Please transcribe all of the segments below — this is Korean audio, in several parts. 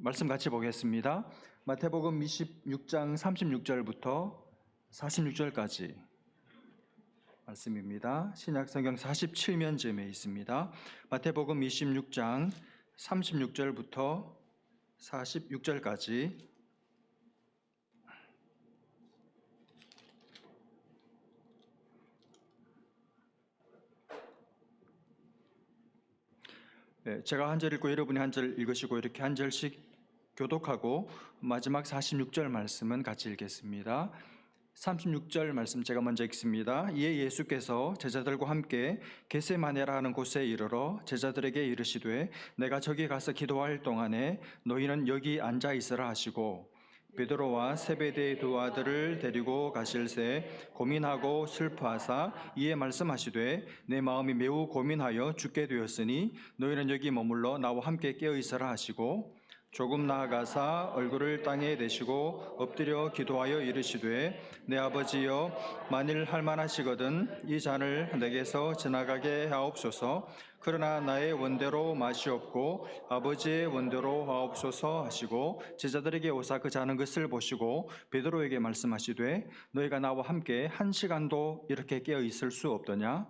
말씀 같이 보겠습니다. 마태복음 26장 36절부터 46절까지 말씀입니다. 신약성경 47면쯤에 있습니다. 마태복음 26장 36절부터 46절까지 제가 한 절 읽고 여러분이 한 절 읽으시고 이렇게 한 절씩 교독하고 마지막 46절 말씀은 같이 읽겠습니다. 36절 말씀 제가 먼저 읽습니다. 이에 예수께서 제자들과 함께 겟세마네라 하는 곳에 이르러 제자들에게 이르시되 내가 저기 가서 기도할 동안에 너희는 여기 앉아 있으라 하시고 베드로와 세베대의 두 아들을 데리고 가실새 고민하고 슬퍼하사 이에 말씀하시되 내 마음이 매우 고민하여 죽게 되었으니 너희는 여기 머물러 나와 함께 깨어 있으라 하시고 조금 나아가사 얼굴을 땅에 대시고 엎드려 기도하여 이르시되 내 아버지여 만일 할만하시거든 이 잔을 내게서 지나가게 하옵소서. 그러나 나의 원대로 마시옵고 아버지의 원대로 하옵소서 하시고 제자들에게 오사 그 잔은 것을 보시고 베드로에게 말씀하시되 너희가 나와 함께 한 시간도 이렇게 깨어 있을 수 없더냐?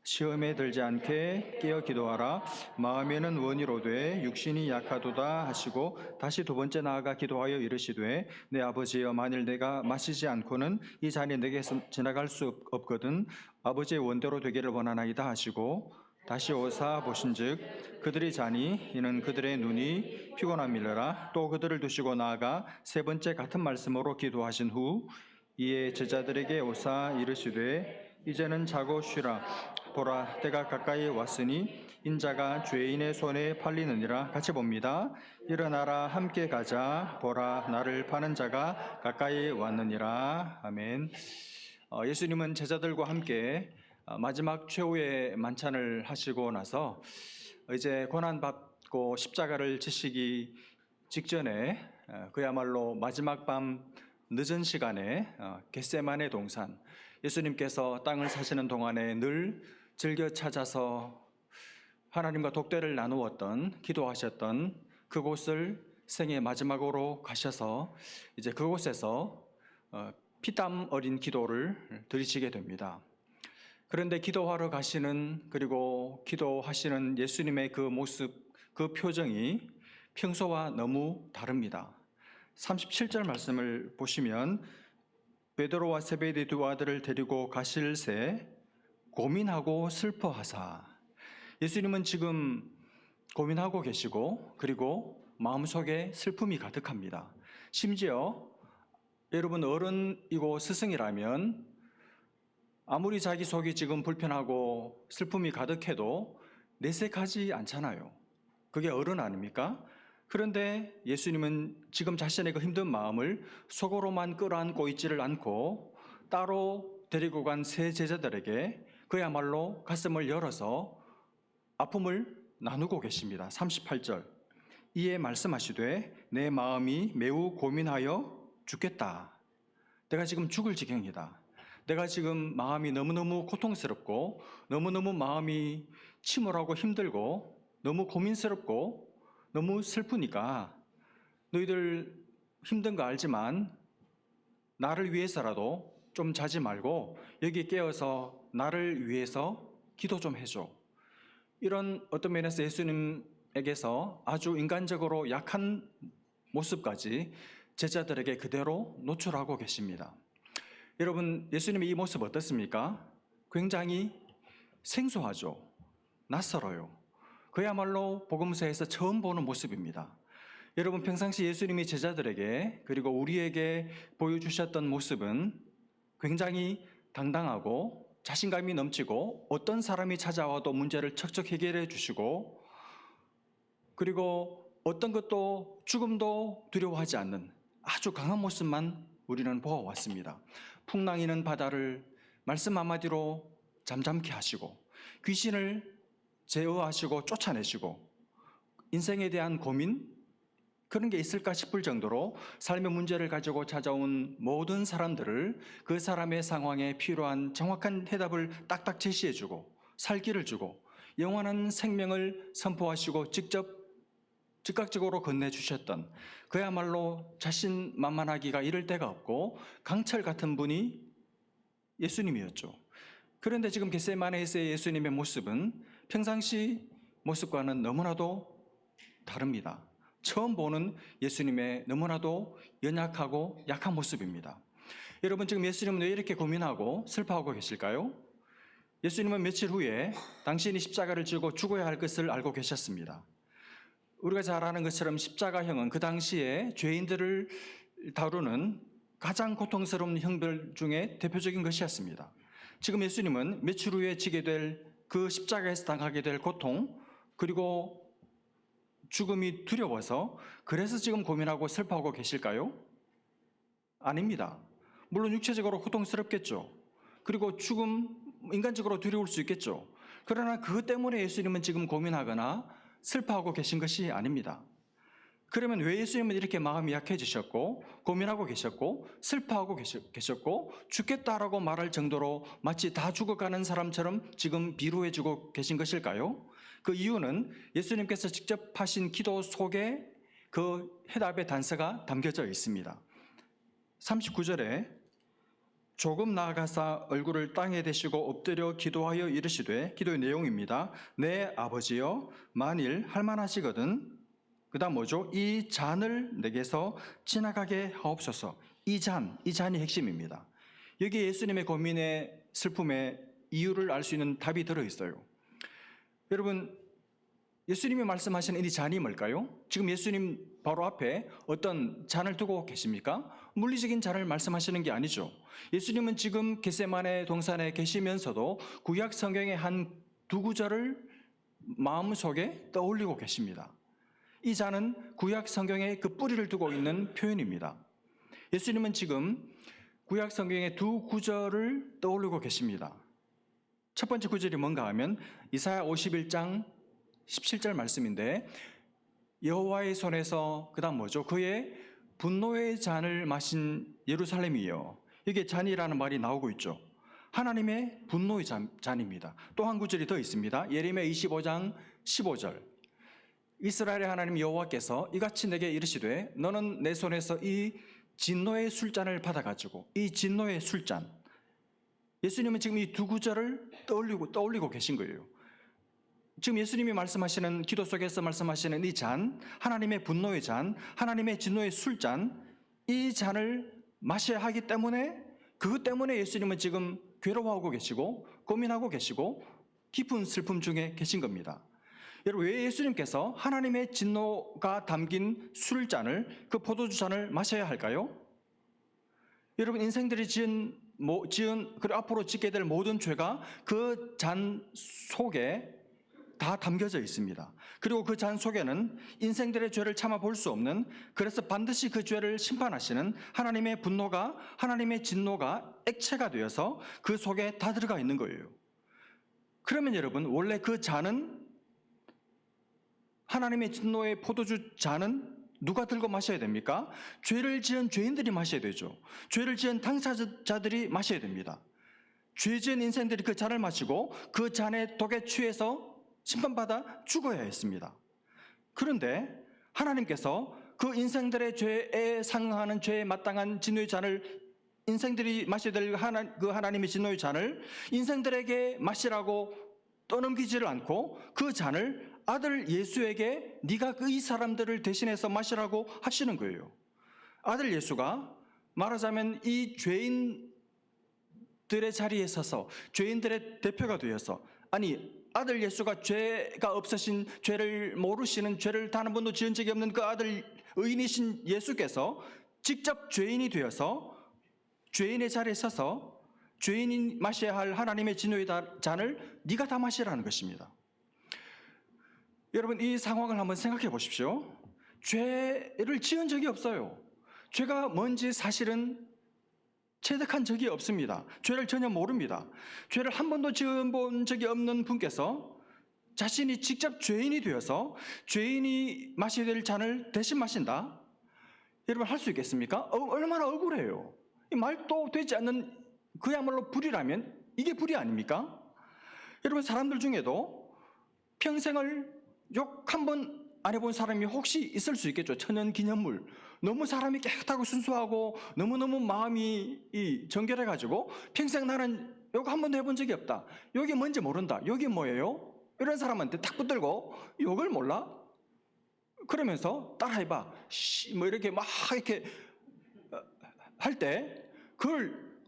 시험에 들지 않게 깨어 기도하라. 마음에는 원이로되 육신이 약하도다 하시고 다시 두 번째 나아가 기도하여 이르시되 내 아버지여 만일 내가 마시지 않고는 이 잔이 내게서 지나갈 수 없거든 아버지의 원대로 되기를 원하나이다 하시고 다시 오사 보신즉 그들이 자니 이는 그들의 눈이 피곤함이라. 또 그들을 두시고 나아가 세 번째 같은 말씀으로 기도하신 후 이에 제자들에게 오사 이르시되 이제는 자고 쉬라. 보라 때가 가까이 왔으니 인자가 죄인의 손에 팔리느니라. 같이 봅니다. 일어나라 함께 가자. 보라 나를 파는 자가 가까이 왔느니라. 아멘. 예수님은 제자들과 함께 마지막 최후의 만찬을 하시고 나서 이제 고난받고 십자가를 지시기 직전에 그야말로 마지막 밤 늦은 시간에 겟세마네 동산, 예수님께서 땅을 사시는 동안에 늘 즐겨 찾아서 하나님과 독대를 나누었던, 기도하셨던 그곳을 생애 마지막으로 가셔서 이제 그곳에서 피땀 어린 기도를 드리시게 됩니다. 그런데 기도하러 가시는, 그리고 기도하시는 예수님의 그 모습, 그 표정이 평소와 너무 다릅니다. 37절 말씀을 보시면 베드로와 세베대 두 아들을 데리고 가실새 고민하고 슬퍼하사. 예수님은 지금 고민하고 계시고 그리고 마음속에 슬픔이 가득합니다. 심지어 여러분 어른이고 스승이라면 아무리 자기 속이 지금 불편하고 슬픔이 가득해도 내색하지 않잖아요. 그게 어른 아닙니까? 그런데 예수님은 지금 자신의 그 힘든 마음을 속으로만 끌어안고 있지를 않고 따로 데리고 간 세 제자들에게 그야말로 가슴을 열어서 아픔을 나누고 계십니다. 38절 이에 말씀하시되 내 마음이 매우 고민하여 죽겠다. 내가 지금 죽을 지경이다. 내가 지금 마음이 너무너무 고통스럽고 너무너무 마음이 침울하고 힘들고 너무 고민스럽고 너무 슬프니까 너희들 힘든 거 알지만 나를 위해서라도 좀 자지 말고 여기 깨어서 나를 위해서 기도 좀 해줘. 이런 어떤 면에서 예수님에게서 아주 인간적으로 약한 모습까지 제자들에게 그대로 노출하고 계십니다. 여러분, 예수님의 이 모습 어떻습니까? 굉장히 생소하죠. 낯설어요. 그야말로 복음서에서 처음 보는 모습입니다. 여러분, 평상시 예수님이 제자들에게 그리고 우리에게 보여주셨던 모습은 굉장히 당당하고 자신감이 넘치고 어떤 사람이 찾아와도 문제를 척척 해결해 주시고 그리고 어떤 것도 죽음도 두려워하지 않는 아주 강한 모습만 우리는 보아왔습니다. 풍랑이는 바다를 말씀 한마디로 잠잠케 하시고 귀신을 제어하시고 쫓아내시고 인생에 대한 고민 그런 게 있을까 싶을 정도로 삶의 문제를 가지고 찾아온 모든 사람들을 그 사람의 상황에 필요한 정확한 해답을 딱딱 제시해주고 살 길을 주고 영원한 생명을 선포하시고 직접 즉각적으로 건네주셨던, 그야말로 자신만만하기가 이를 데가 없고 강철 같은 분이 예수님이었죠. 그런데 지금 겟세마네에서의 예수님의 모습은 평상시 모습과는 너무나도 다릅니다. 처음 보는 예수님의 너무나도 연약하고 약한 모습입니다. 여러분, 지금 예수님은 왜 이렇게 고민하고 슬퍼하고 계실까요? 예수님은 며칠 후에 당신이 십자가를 지고 죽어야 할 것을 알고 계셨습니다. 우리가 잘 아는 것처럼 십자가형은 그 당시에 죄인들을 다루는 가장 고통스러운 형벌 중에 대표적인 것이었습니다. 지금 예수님은 며칠 후에 지게 될 그 십자가에서 당하게 될 고통, 그리고 죽음이 두려워서 그래서 지금 고민하고 슬퍼하고 계실까요? 아닙니다. 물론 육체적으로 고통스럽겠죠. 그리고 죽음, 인간적으로 두려울 수 있겠죠. 그러나 그것 때문에 예수님은 지금 고민하거나 슬퍼하고 계신 것이 아닙니다. 그러면 왜 예수님은 이렇게 마음이 약해지셨고 고민하고 계셨고 슬퍼하고 계셨고 죽겠다라고 말할 정도로 마치 다 죽어가는 사람처럼 지금 비루해지고 계신 것일까요? 그 이유는 예수님께서 직접 하신 기도 속에 그 해답의 단서가 담겨져 있습니다. 39절에 조금 나아가사 얼굴을 땅에 대시고 엎드려 기도하여 이르시되, 기도의 내용입니다. 내 아버지여, 만일 할만하시거든, 그 다음 뭐죠? 이 잔을 내게서 지나가게 하옵소서. 이 잔이 핵심입니다. 여기 예수님의 고민의 슬픔의 이유를 알 수 있는 답이 들어있어요. 여러분, 예수님이 말씀하시는 이 잔이 뭘까요? 지금 예수님 바로 앞에 어떤 잔을 두고 계십니까? 물리적인 잔을 말씀하시는 게 아니죠. 예수님은 지금 겟세마네 동산에 계시면서도 구약 성경의 한 두 구절을 마음속에 떠올리고 계십니다. 이 잔은 구약 성경의 그 뿌리를 두고 있는 표현입니다. 예수님은 지금 구약 성경의 두 구절을 떠올리고 계십니다. 첫 번째 구절이 뭔가 하면 이사야 51장 17절 말씀인데, 여호와의 손에서 그 다음 뭐죠? 그의 분노의 잔을 마신 예루살렘이여. 이게 잔이라는 말이 나오고 있죠. 하나님의 분노의 잔입니다. 또 한 구절이 더 있습니다. 예레미야 25장 15절. 이스라엘의 하나님 여호와께서 이같이 내게 이르시되, 너는 내 손에서 이 진노의 술잔을 받아가지고, 이 진노의 술잔. 예수님은 지금 이 두 구절을 떠올리고 계신 거예요. 지금 예수님이 말씀하시는, 기도 속에서 말씀하시는 이 잔, 하나님의 분노의 잔, 하나님의 진노의 술잔, 이 잔을 마셔야 하기 때문에, 그것 때문에 예수님은 지금 괴로워하고 계시고 고민하고 계시고 깊은 슬픔 중에 계신 겁니다. 여러분, 왜 예수님께서 하나님의 진노가 담긴 술잔을, 그 포도주 잔을 마셔야 할까요? 여러분, 인생들이 지은 그리고 앞으로 짓게 될 모든 죄가 그 잔 속에 다 담겨져 있습니다. 그리고 그 잔 속에는 인생들의 죄를 참아 볼 수 없는, 그래서 반드시 그 죄를 심판하시는 하나님의 분노가, 하나님의 진노가 액체가 되어서 그 속에 다 들어가 있는 거예요. 그러면 여러분, 원래 그 잔은, 하나님의 진노의 포도주 잔은 누가 들고 마셔야 됩니까? 죄를 지은 죄인들이 마셔야 되죠. 죄를 지은 당사자들이 마셔야 됩니다. 죄 지은 인생들이 그 잔을 마시고 그 잔의 독에 취해서 심판받아 죽어야 했습니다. 그런데 하나님께서 그 인생들의 죄에 상응하는, 죄에 마땅한 진노의 잔을, 인생들이 마셔야 될 그 하나님의 진노의 잔을 인생들에게 마시라고 떠넘기지를 않고 그 잔을 아들 예수에게 네가 이 사람들을 대신해서 마시라고 하시는 거예요. 아들 예수가 말하자면 이 죄인들의 자리에 서서 죄인들의 대표가 되어서, 아니, 아들 예수가 죄가 없으신, 죄를 모르시는, 죄를 단 한 번도 지은 적이 없는 그 아들 의인이신 예수께서 직접 죄인이 되어서 죄인의 자리에 서서 죄인이 마셔야 할 하나님의 진노의 잔을 네가 다 마시라는 것입니다. 여러분, 이 상황을 한번 생각해 보십시오. 죄를 지은 적이 없어요. 죄가 뭔지 사실은 체득한 적이 없습니다. 죄를 전혀 모릅니다. 죄를 한 번도 지어본 적이 없는 분께서 자신이 직접 죄인이 되어서 죄인이 마셔야 될 잔을 대신 마신다? 여러분, 할 수 있겠습니까? 얼마나 억울해요. 이 말도 되지 않는 그야말로 불이라면 이게 불이 아닙니까? 여러분, 사람들 중에도 평생을 욕 한 번 안 해본 사람이 혹시 있을 수 있겠죠. 천연 기념물. 너무 사람이 깨끗하고 순수하고 너무너무 마음이 정결해가지고 평생 나는 이거 한 번도 해본 적이 없다. 여기 뭔지 모른다. 여기 뭐예요? 이런 사람한테 탁 붙들고 이걸 몰라? 그러면서 따라해봐. 뭐 이렇게 막 이렇게 할 때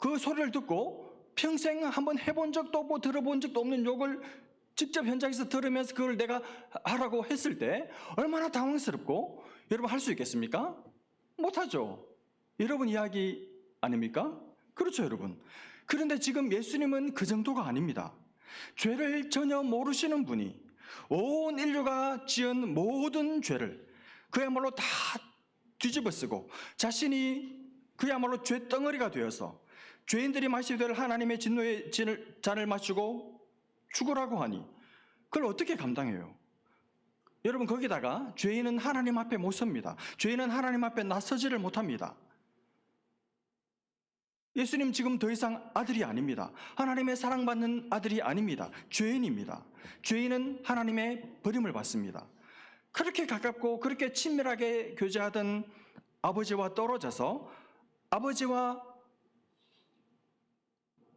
그 소리를 듣고 평생 한번 해본 적도 없고 들어본 적도 없는 욕을 직접 현장에서 들으면서 그걸 내가 하라고 했을 때 얼마나 당황스럽고 여러분 할 수 있겠습니까? 못하죠. 여러분 이야기 아닙니까? 그렇죠, 여러분. 그런데 지금 예수님은 그 정도가 아닙니다. 죄를 전혀 모르시는 분이 온 인류가 지은 모든 죄를 그야말로 다 뒤집어 쓰고 자신이 그야말로 죄덩어리가 되어서 죄인들이 마시게 될 하나님의 진노의 잔을 마시고 죽으라고 하니 그걸 어떻게 감당해요? 여러분 거기다가 죄인은 하나님 앞에 못 섭니다. 죄인은 하나님 앞에 나서지를 못합니다. 예수님 지금 더 이상 아들이 아닙니다. 하나님의 사랑받는 아들이 아닙니다. 죄인입니다. 죄인은 하나님의 버림을 받습니다. 그렇게 가깝고 그렇게 친밀하게 교제하던 아버지와 떨어져서 아버지와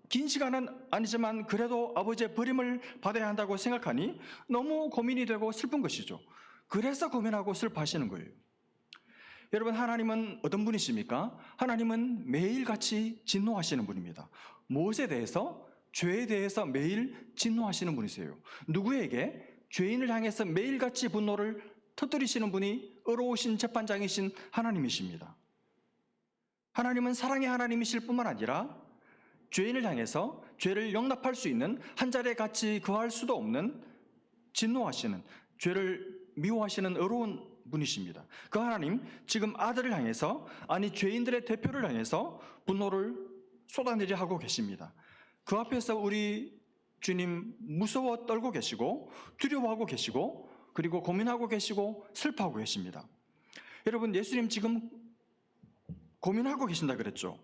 긴 시간은 아니지만 그래도 아버지의 버림을 받아야 한다고 생각하니 너무 고민이 되고 슬픈 것이죠. 그래서 고민하고 슬퍼하시는 거예요. 여러분 하나님은 어떤 분이십니까? 하나님은 매일같이 진노하시는 분입니다. 무엇에 대해서? 죄에 대해서 매일 진노하시는 분이세요. 누구에게? 죄인을 향해서 매일같이 분노를 터뜨리시는 분이 의로우신 재판장이신 하나님이십니다. 하나님은 사랑의 하나님이실 뿐만 아니라 죄인을 향해서 죄를 용납할 수 있는 한 자리에 같이 거할 수도 없는 진노하시는, 죄를 미워하시는 의로운 분이십니다. 그 하나님 지금 아들을 향해서, 아니 죄인들의 대표를 향해서 분노를 쏟아내려 하고 계십니다. 그 앞에서 우리 주님 무서워 떨고 계시고 두려워하고 계시고 그리고 고민하고 계시고 슬퍼하고 계십니다. 여러분 예수님 지금 고민하고 계신다 그랬죠.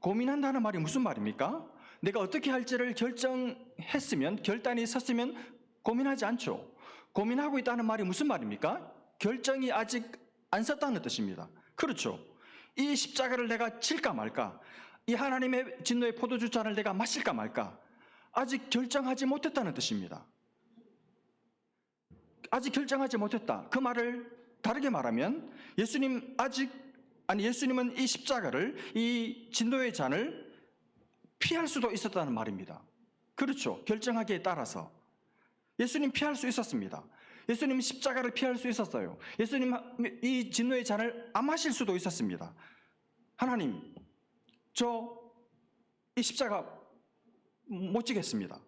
고민한다는 말이 무슨 말입니까? 내가 어떻게 할지를 결정했으면, 결단이 섰으면 고민하지 않죠. 고민하고 있다는 말이 무슨 말입니까? 결정이 아직 안 섰다는 뜻입니다. 그렇죠. 이 십자가를 내가 칠까 말까, 이 하나님의 진노의 포도주잔을 내가 마실까 말까, 아직 결정하지 못했다는 뜻입니다. 아직 결정하지 못했다. 그 말을 다르게 말하면 예수님은 이 십자가를, 이 진노의 잔을 피할 수도 있었다는 말입니다. 그렇죠. 결정하기에 따라서 예수님 피할 수 있었습니다. 예수님 십자가를 피할 수 있었어요. 예수님 이 진노의 잔을 안 마실 수도 있었습니다. 하나님, 저 이 십자가 못 지겠습니다.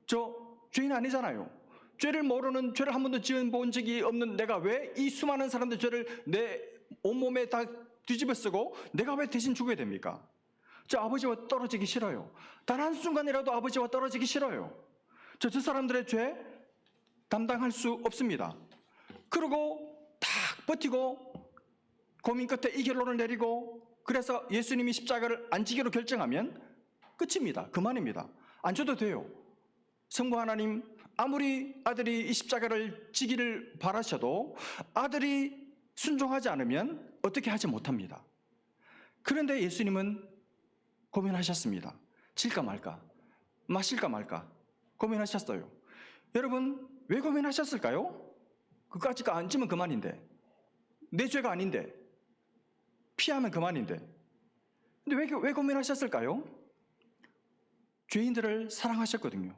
저 죄인 아니잖아요. 죄를 모르는, 죄를 한 번도 지어본 적이 없는 내가 왜 이 수많은 사람들 죄를 내 온몸에 다 뒤집어 쓰고 내가 왜 대신 죽어야 됩니까? 저 아버지와 떨어지기 싫어요. 단 한순간이라도 아버지와 떨어지기 싫어요. 저 사람들의 죄 담당할 수 없습니다. 그러고 탁 버티고 고민 끝에 이 결론을 내리고 그래서 예수님이 십자가를 안 지기로 결정하면 끝입니다. 그만입니다. 안 줘도 돼요. 성부 하나님, 아무리 아들이 이 십자가를 지기를 바라셔도 아들이 순종하지 않으면 어떻게 하지 못합니다. 그런데 예수님은 고민하셨습니다. 칠까 말까, 마실까 말까 고민하셨어요. 여러분 왜 고민하셨을까요? 그까짓 안 지면 그만인데, 내 죄가 아닌데, 피하면 그만인데. 근데 왜 고민하셨을까요? 죄인들을 사랑하셨거든요.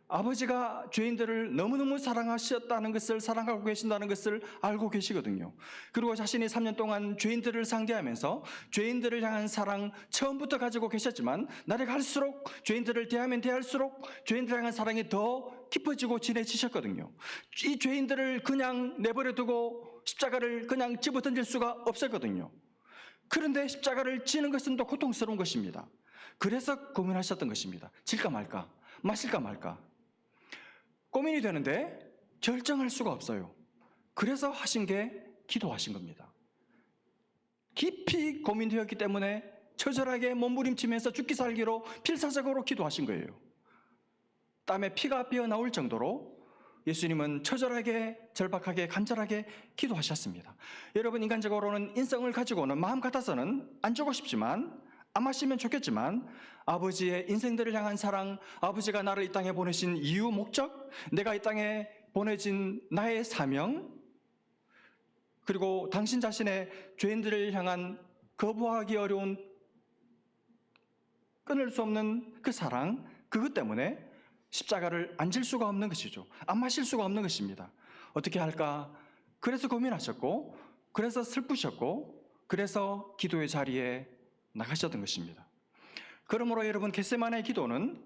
아버지가 죄인들을 너무너무 사랑하셨다는 것을, 사랑하고 계신다는 것을 알고 계시거든요. 그리고 자신이 3년 동안 죄인들을 상대하면서 죄인들을 향한 사랑 처음부터 가지고 계셨지만 날이 갈수록 죄인들을 대하면 대할수록 죄인들을 향한 사랑이 더 깊어지고 진해지셨거든요. 이 죄인들을 그냥 내버려 두고 십자가를 그냥 집어 던질 수가 없었거든요. 그런데 십자가를 지는 것은 또 고통스러운 것입니다. 그래서 고민하셨던 것입니다. 질까 말까, 마실까 말까. 고민이 되는데 결정할 수가 없어요. 그래서 하신 게 기도하신 겁니다. 깊이 고민되었기 때문에 처절하게 몸부림치면서 죽기 살기로 필사적으로 기도하신 거예요. 땀에 피가 피어나올 정도로 예수님은 처절하게, 절박하게, 간절하게 기도하셨습니다. 여러분, 인간적으로는 인성을 가지고는 마음 같아서는 안 주고 싶지만, 안 마시면 좋겠지만, 아버지의 인생들을 향한 사랑, 아버지가 나를 이 땅에 보내신 이유, 목적, 내가 이 땅에 보내진 나의 사명, 그리고 당신 자신의 죄인들을 향한 거부하기 어려운, 끊을 수 없는 그 사랑, 그것 때문에 십자가를 안 질 수가 없는 것이죠. 안 마실 수가 없는 것입니다. 어떻게 할까? 그래서 고민하셨고, 그래서 슬프셨고, 그래서 기도의 자리에 나가셨던 것입니다. 그러므로 여러분, 겟세마네의 기도는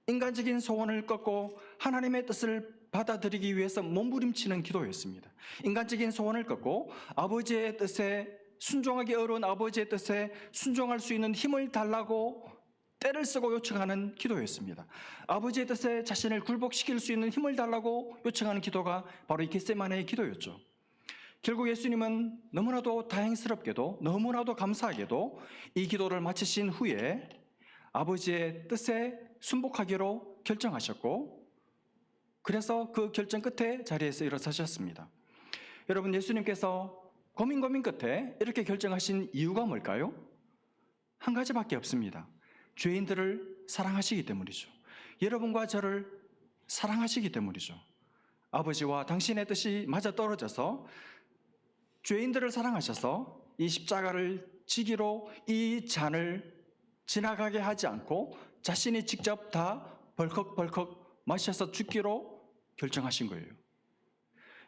인간적인 소원을 꺾고 하나님의 뜻을 받아들이기 위해서 몸부림치는 기도였습니다. 인간적인 소원을 꺾고 아버지의 뜻에 순종하기 어려운 아버지의 뜻에 순종할 수 있는 힘을 달라고 때를 쓰고 요청하는 기도였습니다. 아버지의 뜻에 자신을 굴복시킬 수 있는 힘을 달라고 요청하는 기도가 바로 이 겟세마네의 기도였죠. 결국 예수님은 너무나도 다행스럽게도, 너무나도 감사하게도 이 기도를 마치신 후에 아버지의 뜻에 순복하기로 결정하셨고, 그래서 그 결정 끝에 자리에서 일어서셨습니다. 여러분, 예수님께서 고민 끝에 이렇게 결정하신 이유가 뭘까요? 한 가지밖에 없습니다. 죄인들을 사랑하시기 때문이죠. 여러분과 저를 사랑하시기 때문이죠. 아버지와 당신의 뜻이 맞아떨어져서 죄인들을 사랑하셔서 이 십자가를 지기로 이 잔을 지나가게 하지 않고 자신이 직접 다 벌컥벌컥 마셔서 죽기로 결정하신 거예요.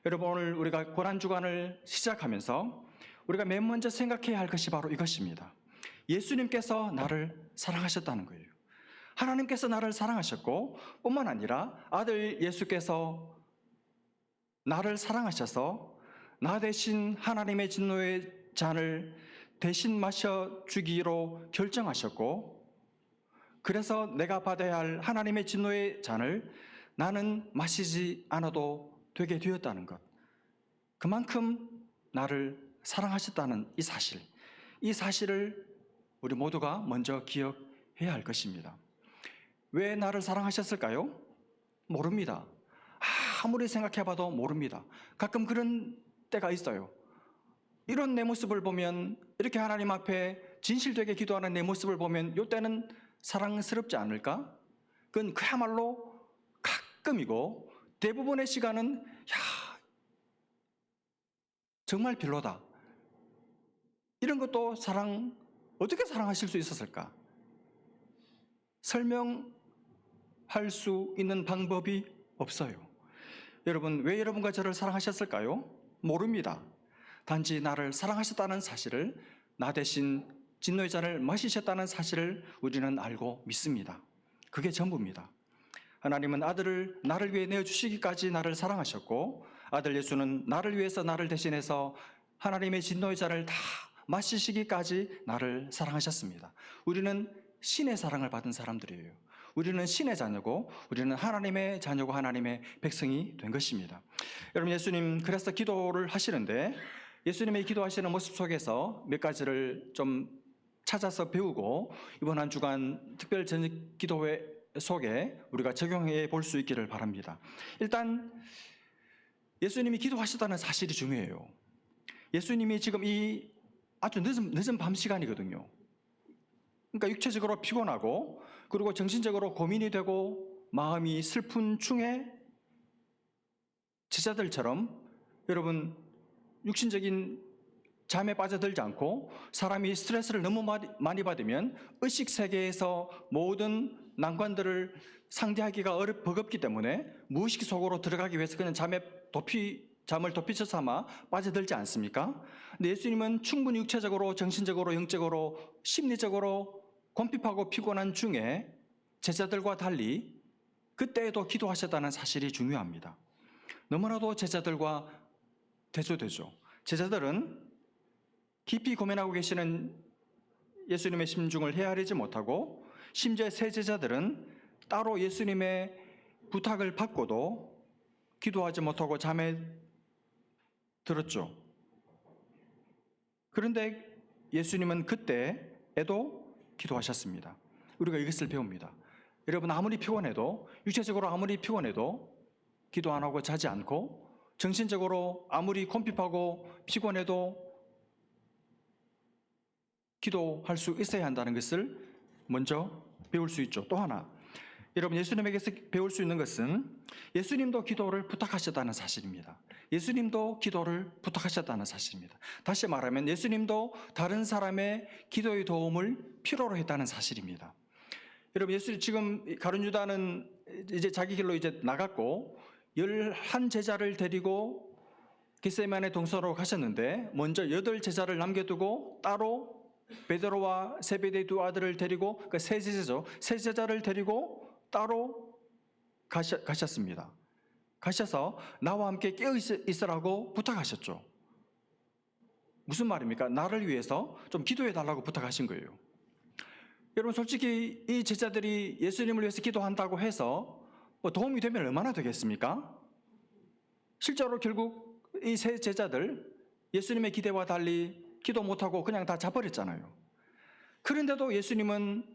여러분, 오늘 우리가 고난주간을 시작하면서 우리가 맨 먼저 생각해야 할 것이 바로 이것입니다. 예수님께서 나를 사랑하셨다는 거예요. 하나님께서 나를 사랑하셨고, 뿐만 아니라 아들 예수께서 나를 사랑하셔서 나 대신 하나님의 진노의 잔을 대신 마셔주기로 결정하셨고, 그래서 내가 받아야 할 하나님의 진노의 잔을 나는 마시지 않아도 되게 되었다는 것, 그만큼 나를 사랑하셨다는 이 사실을 우리 모두가 먼저 기억해야 할 것입니다. 왜 나를 사랑하셨을까요? 모릅니다. 아무리 생각해봐도 모릅니다. 가끔 그런 때가 있어요. 이런 내 모습을 보면, 이렇게 하나님 앞에 진실되게 기도하는 내 모습을 보면 이때는 사랑스럽지 않을까? 그건 그야말로 가끔이고, 대부분의 시간은 정말 별로다. 이런 것도 어떻게 사랑하실 수 있었을까? 설명할 수 있는 방법이 없어요. 여러분, 왜 여러분과 저를 사랑하셨을까요? 모릅니다. 단지 나를 사랑하셨다는 사실을, 나 대신 진노의 잔을 마시셨다는 사실을 우리는 알고 믿습니다. 그게 전부입니다. 하나님은 아들을 나를 위해 내어주시기까지 나를 사랑하셨고, 아들 예수는 나를 위해서 나를 대신해서 하나님의 진노의 잔을 다 마시시기까지 나를 사랑하셨습니다. 우리는 신의 사랑을 받은 사람들이에요. 우리는 신의 자녀고, 우리는 하나님의 자녀고 하나님의 백성이 된 것입니다. 여러분, 예수님 그래서 기도를 하시는데, 예수님의 기도하시는 모습 속에서 몇 가지를 좀 찾아서 배우고 이번 한 주간 특별 저녁 기도회 속에 우리가 적용해 볼 수 있기를 바랍니다. 일단 예수님이 기도하셨다는 사실이 중요해요. 예수님이 지금 이 아주 늦은 밤 시간이거든요. 그러니까 육체적으로 피곤하고, 그리고 정신적으로 고민이 되고 마음이 슬픈 중에 제자들처럼, 여러분, 육신적인 잠에 빠져들지 않고 사람이 스트레스를 너무 많이 받으면 의식 세계에서 모든 난관들을 상대하기가 버겁기 때문에 무의식 속으로 들어가기 위해서 그냥 잠을 도피처 삼아 빠져들지 않습니까? 근데 예수님은 충분히 육체적으로, 정신적으로, 영적으로, 심리적으로 곤핍하고 피곤한 중에 제자들과 달리 그때에도 기도하셨다는 사실이 중요합니다. 너무나도 제자들과 대조되죠. 제자들은 깊이 고민하고 계시는 예수님의 심중을 헤아리지 못하고, 심지어 세 제자들은 따로 예수님의 부탁을 받고도 기도하지 못하고 잠에 들었죠. 그런데 예수님은 그때에도 기도하셨습니다. 우리가 이것을 배웁니다. 여러분, 아무리 피곤해도, 육체적으로 아무리 피곤해도 기도 안 하고 자지 않고 정신적으로 아무리 곰핍하고 피곤해도 기도할 수 있어야 한다는 것을 먼저 배울 수 있죠. 또 하나, 여러분 예수님에게서 배울 수 있는 것은 예수님도 기도를 부탁하셨다는 사실입니다. 예수님도 기도를 부탁하셨다는 사실입니다. 다시 말하면 예수님도 다른 사람의 기도의 도움을 필요로 했다는 사실입니다. 여러분 예수 지금 가룟 유다는 이제 자기 길로 이제 나갔고 11 제자를 데리고 겟세마네 동산으로 가셨는데 먼저 8 제자를 남겨두고 따로 베드로와 세베대의 2 아들을 데리고 그 세 제자죠. 세 제자를 데리고 따로 가셨습니다. 가셔서 나와 함께 깨어 있으라고 부탁하셨죠. 무슨 말입니까? 나를 위해서 좀 기도해 달라고 부탁하신 거예요. 여러분 솔직히 이 제자들이 예수님을 위해서 기도한다고 해서 뭐 도움이 되면 얼마나 되겠습니까? 실제로 결국 이 세 제자들 예수님의 기대와 달리 기도 못하고 그냥 다 자버렸잖아요. 그런데도 예수님은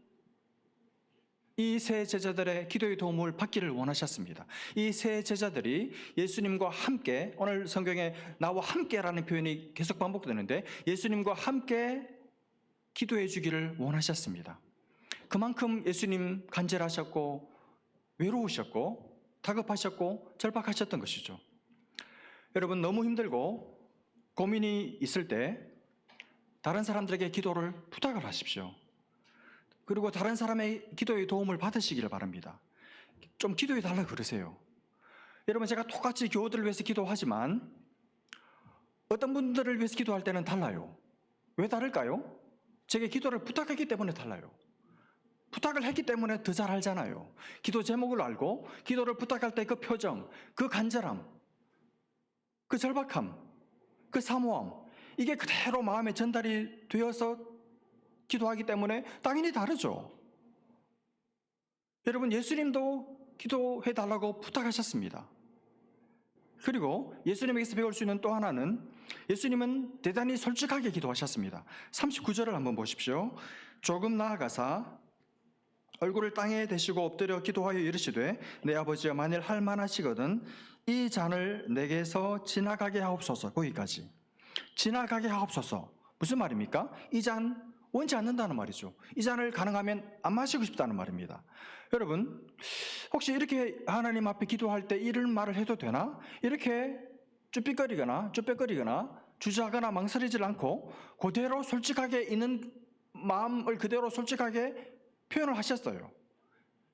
이 세 제자들의 기도의 도움을 받기를 원하셨습니다. 이 세 제자들이 예수님과 함께, 오늘 성경에 나와 함께라는 표현이 계속 반복되는데 예수님과 함께 기도해 주기를 원하셨습니다. 그만큼 예수님 간절하셨고 외로우셨고 다급하셨고 절박하셨던 것이죠. 여러분 너무 힘들고 고민이 있을 때 다른 사람들에게 기도를 부탁을 하십시오. 그리고 다른 사람의 기도의 도움을 받으시기를 바랍니다. 좀 기도해 달라고 그러세요. 여러분 제가 똑같이 교우들을 위해서 기도하지만 어떤 분들을 위해서 기도할 때는 달라요. 왜 다를까요? 제게 기도를 부탁했기 때문에 달라요. 부탁을 했기 때문에 더 잘 알잖아요. 기도 제목을 알고 기도를 부탁할 때 그 표정, 그 간절함, 그 절박함, 그 사모함, 이게 그대로 마음에 전달이 되어서 기도하기 때문에 당연히 다르죠. 여러분 예수님도 기도해 달라고 부탁하셨습니다. 그리고 예수님에게서 배울 수 있는 또 하나는 예수님은 대단히 솔직하게 기도하셨습니다. 39절을 한번 보십시오. 조금 나아가사 얼굴을 땅에 대시고 엎드려 기도하여 이르시되 내 아버지여 만일 할 만하시거든 이 잔을 내게서 지나가게 하옵소서. 거기까지. 지나가게 하옵소서. 무슨 말입니까? 이 잔 원치 않는다는 말이죠. 이 잔을 가능하면 안 마시고 싶다는 말입니다. 여러분 혹시 이렇게 하나님 앞에 기도할 때 이런 말을 해도 되나? 이렇게 쭈삣거리거나 주저하거나 망설이질 않고 그대로 솔직하게 있는 마음을 그대로 솔직하게 표현을 하셨어요.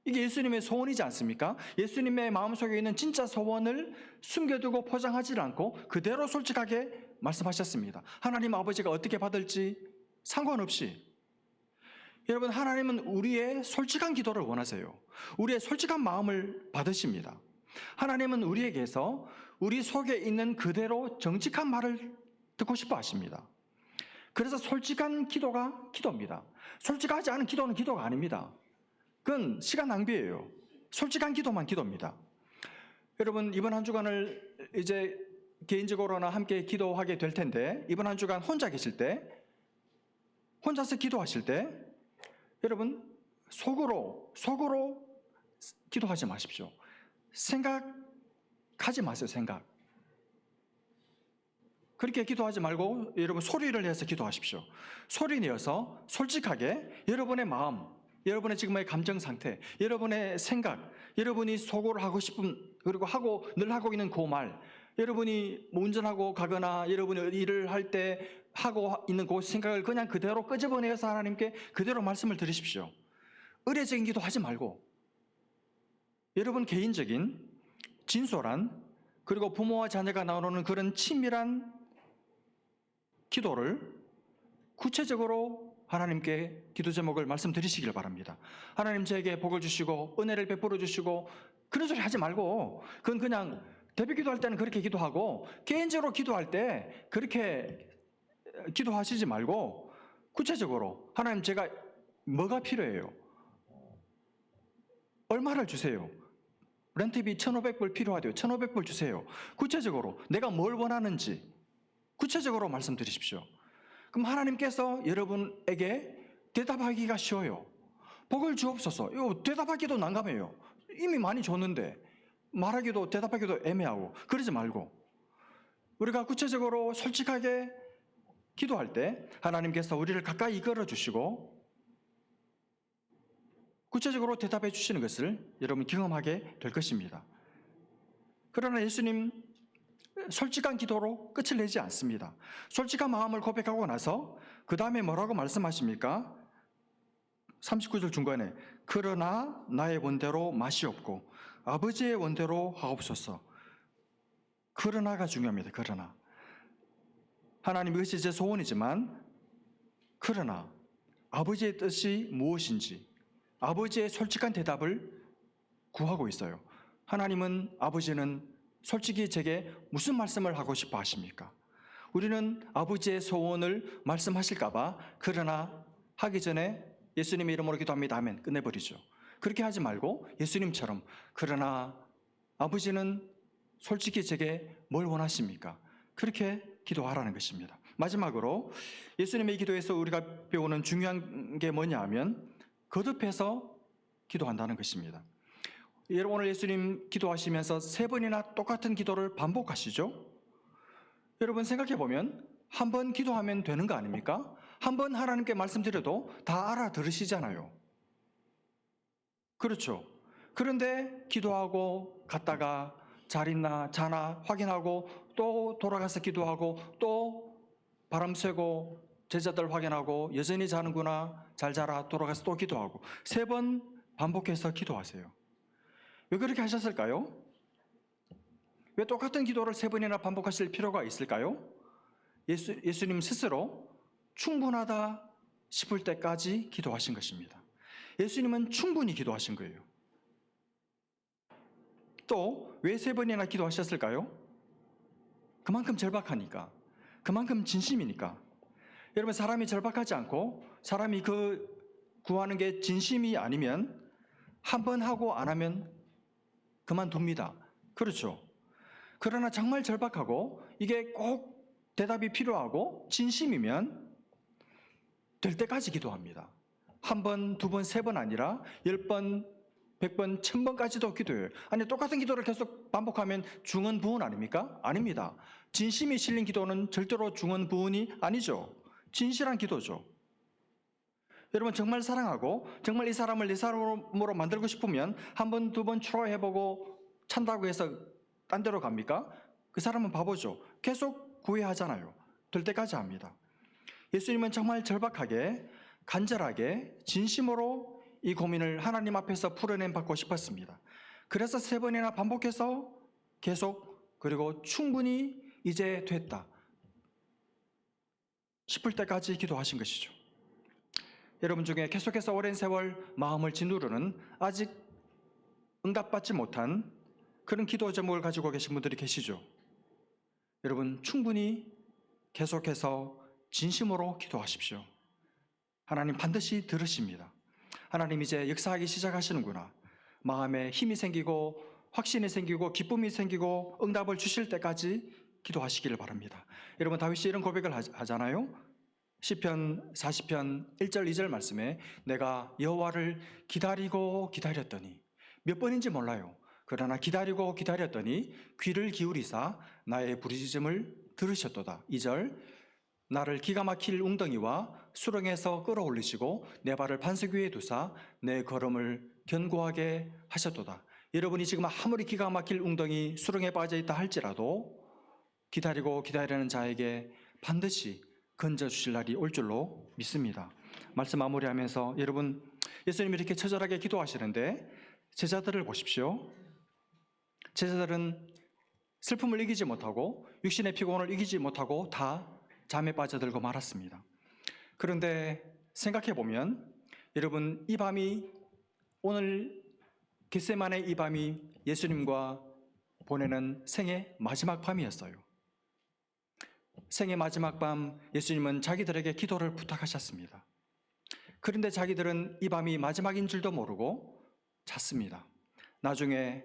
이게 예수님의 소원이지 않습니까? 예수님의 마음속에 있는 진짜 소원을 숨겨두고 포장하지 않고 그대로 솔직하게 말씀하셨습니다. 하나님 아버지가 어떻게 받을지 상관없이. 여러분 하나님은 우리의 솔직한 기도를 원하세요. 우리의 솔직한 마음을 받으십니다. 하나님은 우리에게서 우리 속에 있는 그대로 정직한 말을 듣고 싶어 하십니다. 그래서 솔직한 기도가 기도입니다. 솔직하지 않은 기도는 기도가 아닙니다. 그건 시간 낭비예요. 솔직한 기도만 기도입니다. 여러분 이번 한 주간을 이제 개인적으로나 함께 기도하게 될 텐데 이번 한 주간 혼자 계실 때 혼자서 기도하실 때 여러분 속으로 기도하지 마십시오. 생각하지 마세요. 생각. 그렇게 기도하지 말고 여러분 소리를 내서 기도하십시오. 소리 내어서 솔직하게 여러분의 마음, 여러분의 지금의 감정 상태, 여러분의 생각, 여러분이 속으로 하고 싶은 그리고 늘 하고 있는 그 말, 여러분이 운전하고 가거나 여러분이 일을 할 때 하고 있는 그 생각을 그냥 그대로 끄집어내서 하나님께 그대로 말씀을 드리십시오. 의례적인 기도 하지 말고 여러분 개인적인 진솔한 그리고 부모와 자녀가 나누는 그런 친밀한 기도를 구체적으로 하나님께 기도 제목을 말씀드리시길 바랍니다. 하나님 저에게 복을 주시고 은혜를 베풀어 주시고 그런 소리 하지 말고 그건 그냥 대표 기도할 때는 그렇게 기도하고 개인적으로 기도할 때 그렇게 기도하시지 말고 구체적으로 하나님 제가 뭐가 필요해요? 얼마를 주세요? 렌트비 1,500불 필요하대요. 1,500불 주세요. 구체적으로 내가 뭘 원하는지 구체적으로 말씀드리십시오. 그럼 하나님께서 여러분에게 대답하기가 쉬워요. 복을 주옵소서. 이거 대답하기도 난감해요. 이미 많이 줬는데 말하기도 대답하기도 애매하고 그러지 말고 우리가 구체적으로 솔직하게 기도할 때 하나님께서 우리를 가까이 이끌어 주시고 구체적으로 대답해 주시는 것을 여러분 경험하게 될 것입니다. 그러나 예수님 솔직한 기도로 끝을 내지 않습니다. 솔직한 마음을 고백하고 나서 그 다음에 뭐라고 말씀하십니까? 39절 중간에 그러나 나의 원대로 맛이 없고 아버지의 원대로 하옵소서. 그러나가 중요합니다. 그러나 하나님 이것이 제 소원이지만 그러나 아버지의 뜻이 무엇인지 아버지의 솔직한 대답을 구하고 있어요. 하나님은 아버지는 솔직히 제게 무슨 말씀을 하고 싶어 하십니까? 우리는 아버지의 소원을 말씀하실까 봐 그러나 하기 전에 예수님의 이름으로 기도합니다 하면 끝내버리죠. 그렇게 하지 말고 예수님처럼 그러나 아버지는 솔직히 제게 뭘 원하십니까? 그렇게 기도하라는 것입니다. 마지막으로 예수님의 기도에서 우리가 배우는 중요한 게 뭐냐 하면 거듭해서 기도한다는 것입니다. 여러분 오늘 예수님 기도하시면서 3번이나 똑같은 기도를 반복하시죠? 여러분 생각해 보면 한 번 기도하면 되는 거 아닙니까? 한 번 하나님께 말씀드려도 다 알아들으시잖아요. 그렇죠? 그런데 기도하고 갔다가 잘 있나 자나 확인하고 또 돌아가서 기도하고 또 바람 쐬고 제자들 확인하고 여전히 자는구나 잘 자라 돌아가서 또 기도하고 3번 반복해서 기도하세요. 왜 그렇게 하셨을까요? 왜 똑같은 기도를 3번이나 반복하실 필요가 있을까요? 예수님 스스로 충분하다 싶을 때까지 기도하신 것입니다. 예수님은 충분히 기도하신 거예요. 또 왜 3번이나 기도하셨을까요? 그만큼 절박하니까, 그만큼 진심이니까. 여러분 사람이 절박하지 않고 사람이 그 구하는 게 진심이 아니면 한 번 하고 안 하면 그만둡니다. 그렇죠? 그러나 정말 절박하고 이게 꼭 대답이 필요하고 진심이면 될 때까지 기도합니다. 1번, 2번, 3번 아니라 10번, 100번, 1000번까지도 기도해요. 아니 똑같은 기도를 계속 반복하면 중언부언 아닙니까? 아닙니다. 진심이 실린 기도는 절대로 중언부언이 아니죠. 진실한 기도죠. 여러분 정말 사랑하고 정말 이 사람을 내 사람으로 만들고 싶으면 1번, 2번 추로해보고 찬다고 해서 딴 데로 갑니까? 그 사람은 바보죠. 계속 구애하잖아요. 될 때까지 합니다. 예수님은 정말 절박하게 간절하게 진심으로 이 고민을 하나님 앞에서 풀어내 받고 싶었습니다. 그래서 3번이나 반복해서 계속 그리고 충분히 이제 됐다 싶을 때까지 기도하신 것이죠. 여러분 중에 계속해서 오랜 세월 마음을 짓누르는 아직 응답받지 못한 그런 기도 제목을 가지고 계신 분들이 계시죠. 여러분 충분히 계속해서 진심으로 기도하십시오. 하나님 반드시 들으십니다. 하나님 이제 역사하기 시작하시는구나. 마음에 힘이 생기고 확신이 생기고 기쁨이 생기고 응답을 주실 때까지 기도하시기를 바랍니다. 여러분 다윗이 이런 고백을 하잖아요. 시편 40편 1절 2절 말씀에 내가 여호와를 기다리고 기다렸더니 몇 번인지 몰라요. 그러나 기다리고 기다렸더니 귀를 기울이사 나의 부르짖음을 들으셨도다. 2절 나를 기가 막힐 웅덩이와 수렁에서 끌어올리시고 내 발을 반석 위에 두사 내 걸음을 견고하게 하셨도다. 여러분이 지금 아무리 기가 막힐 웅덩이 수렁에 빠져있다 할지라도 기다리고 기다리는 자에게 반드시 건져주실 날이 올 줄로 믿습니다. 말씀 마무리하면서 여러분 예수님이 이렇게 처절하게 기도하시는데 제자들을 보십시오. 제자들은 슬픔을 이기지 못하고 육신의 피곤을 이기지 못하고 다 잠에 빠져들고 말았습니다. 그런데 생각해보면 여러분 이 밤이 오늘 겟세마네 이 밤이 예수님과 보내는 생의 마지막 밤이었어요. 생의 마지막 밤 예수님은 자기들에게 기도를 부탁하셨습니다. 그런데 자기들은 이 밤이 마지막인 줄도 모르고 잤습니다. 나중에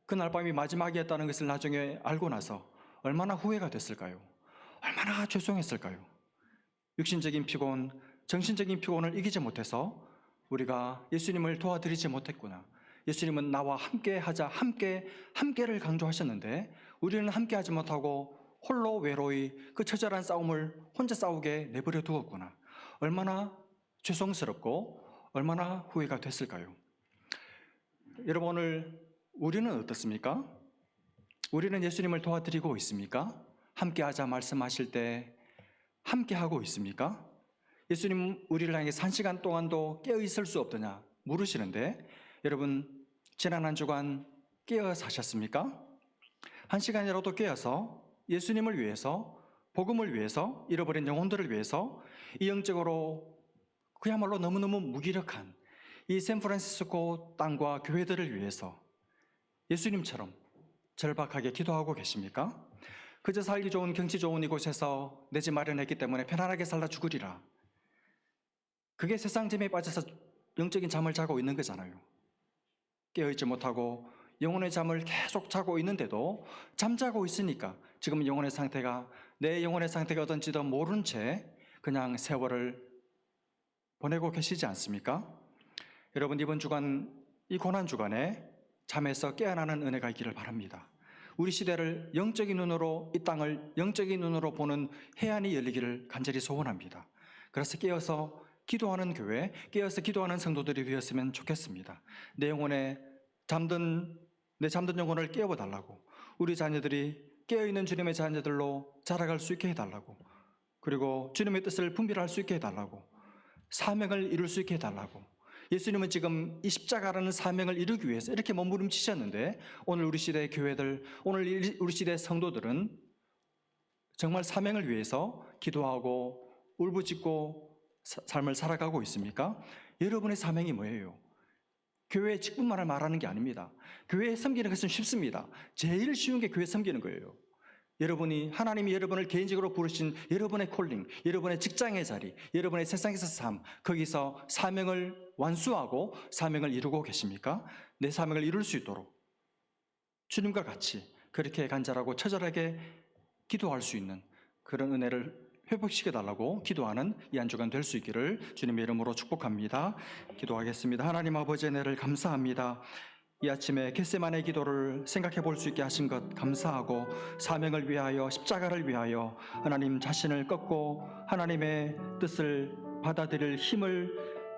그날 밤이 마지막이었다는 것을 나중에 알고 나서 얼마나 후회가 됐을까요? 얼마나 죄송했을까요? 육신적인 피곤, 정신적인 피곤을 이기지 못해서 우리가 예수님을 도와드리지 못했구나. 예수님은 나와 함께 하자, 함께를 강조하셨는데 우리는 함께 하지 못하고 홀로 외로이 그 처절한 싸움을 혼자 싸우게 내버려 두었구나. 얼마나 죄송스럽고 얼마나 후회가 됐을까요? 여러분, 오늘 우리는 어떻습니까? 우리는 예수님을 도와드리고 있습니까? 함께 하자 말씀하실 때 함께 하고 있습니까? 예수님 우리를 향해 1시간 동안도 깨어 있을 수 없더냐 물으시는데 여러분, 지난 한 주간 깨어 사셨습니까? 1시간이라도 깨어서 예수님을 위해서, 복음을 위해서, 잃어버린 영혼들을 위해서 이 영적으로 그야말로 너무너무 무기력한 이 샌프란시스코 땅과 교회들을 위해서 예수님처럼 절박하게 기도하고 계십니까? 그저 살기 좋은 경치 좋은 이곳에서 내 집 마련했기 때문에 편안하게 살다 죽으리라. 그게 세상 재미에 빠져서 영적인 잠을 자고 있는 거잖아요. 깨어있지 못하고 영혼의 잠을 계속 자고 있는데도 잠자고 있으니까 지금 영혼의 상태가, 내 영혼의 상태가 어떤지도 모른 채 그냥 세월을 보내고 계시지 않습니까? 여러분, 이번 주간, 이 고난 주간에 잠에서 깨어나는 은혜가 있기를 바랍니다. 우리 시대를 영적인 눈으로, 이 땅을 영적인 눈으로 보는 해안이 열리기를 간절히 소원합니다. 그래서 깨어서 기도하는 교회, 깨어서 기도하는 성도들이 되었으면 좋겠습니다. 내 잠든 영혼을 깨워달라고, 우리 자녀들이 깨어있는 주님의 자녀들로 자라갈 수 있게 해달라고, 그리고 주님의 뜻을 분별할 수 있게 해달라고, 사명을 이룰 수 있게 해달라고. 예수님은 지금 이 십자가라는 사명을 이루기 위해서 이렇게 몸부림치셨는데 오늘 우리 시대의 교회들, 오늘 우리 시대의 성도들은 정말 사명을 위해서 기도하고 울부짖고 삶을 살아가고 있습니까? 여러분의 사명이 뭐예요? 교회 직분만을 말하는 게 아닙니다. 교회 섬기는 것은 쉽습니다. 제일 쉬운 게 교회 섬기는 거예요. 여러분이, 하나님이 여러분을 개인적으로 부르신 여러분의 콜링, 여러분의 직장의 자리, 여러분의 세상에서 삶, 거기서 사명을 완수하고 사명을 이루고 계십니까? 내 사명을 이룰 수 있도록 주님과 같이 그렇게 간절하고 처절하게 기도할 수 있는 그런 은혜를 회복시켜달라고 기도하는 이 한 주간 될 수 있기를 주님의 이름으로 축복합니다. 기도하겠습니다. 하나님 아버지, 은혜를 감사합니다. 이 아침에 겟세마네 기도를 생각해 볼 수 있게 하신 것 감사하고, 사명을 위하여, 십자가를 위하여 하나님 자신을 꺾고 하나님의 뜻을 받아들일 힘을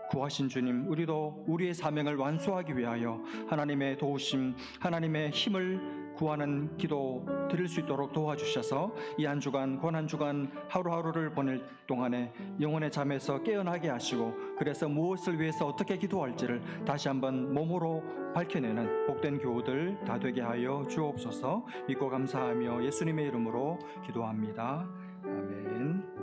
구하신 주님, 우리도 우리의 사명을 완수하기 위하여 하나님의 도우심, 하나님의 힘을 구하는 기도 드릴 수 있도록 도와주셔서 이 한 주간, 고난 주간 하루하루를 보낼 동안에 영혼의 잠에서 깨어나게 하시고, 그래서 무엇을 위해서 어떻게 기도할지를 다시 한번 몸으로 밝혀내는 복된 교우들 다 되게 하여 주옵소서. 믿고 감사하며 예수님의 이름으로 기도합니다. 아멘.